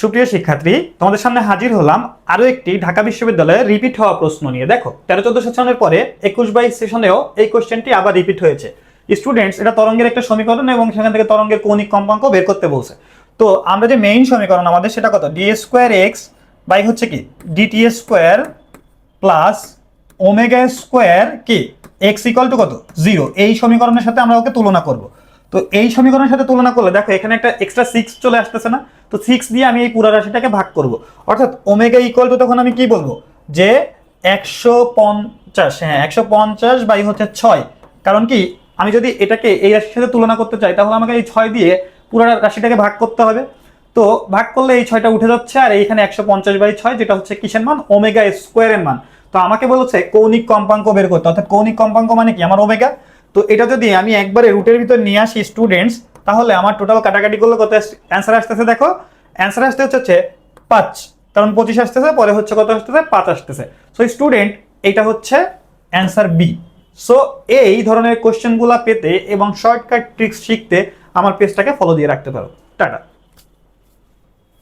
সুপ্রিয় শিক্ষার্থী, তোমাদের সামনে হাজির হলাম আরো একটি ঢাকা বিশ্ববিদ্যালয়ের রিপিট হওয়া প্রশ্ন নিয়ে। দেখো 13-14 সেশনের পরে 21-22 সেশনেও এই কোশ্চেনটি আবার রিপিট হয়েছে। স্টুডেন্টস, এটা তরঙ্গের একটা সমীকরণ এবং সেখান থেকে তরঙ্গের কৌণিক কম্পাঙ্ক বের করতে বলছে। তো আমরা যে মেইন সমীকরণ আমাদের সেটা কত, ডি স্কোয়ার এক্স বাই হচ্ছে কি d t square plus omega square কি এক্স ইকুয়াল টু কত 0, এই সমীকরণের সাথে আমরা ওকে তুলনা করব। তো এই সমীকরণের সাথে তুলনা করলে দেখো এখানে একটা এক্সট্রা 6 চলে আসতেছে না? তো 6 দিয়ে আমি এই পুরো রাশিটাকে ভাগ করব, অর্থাৎ ওমেগা ইকুয়াল টু তখন আমি কি বলবো যে 150, হ্যাঁ 150 বাই হচ্ছে 6। কারণ কি আমি যদি এটাকে এই রাশির সাথে তুলনা করতে চাই তাহলে আমাকে এই 6 দিয়ে পুরো রাশিটাকে ভাগ করতে হবে। তো ভাগ করলে এই 6টা উঠে যাচ্ছে আর এইখানে 150/6 যেটা হচ্ছে কিসের মান, ওমেগা স্কোয়ারের মান। তো আমাকে বলেছে কৌণিক কম্পাঙ্ক বের করতে, অর্থাৎ কৌণিক কম্পাঙ্ক মানে কি আমার ওমেগা। তো এটা যদি আমি একবারে রুটের ভিতর নিয়ে আসি স্টুডেন্টস, তাহলে আমার টোটাল কাটাকাটি করলে কত অ্যান্সার আসতেছে? দেখো অ্যান্সার আসতে হচ্ছে 5, কারণ 25 আসতেছে, পরে হচ্ছে কত আসতেছে 5 আসতেছে। সো স্টুডেন্ট, এটা হচ্ছে অ্যান্সার বি। সো এই ধরনের কোশ্চেনগুলো পেতে এবং শর্টকাট ট্রিক্স শিখতে আমার পেজটাকে ফলো দিয়ে রাখতে পারো। টাটা।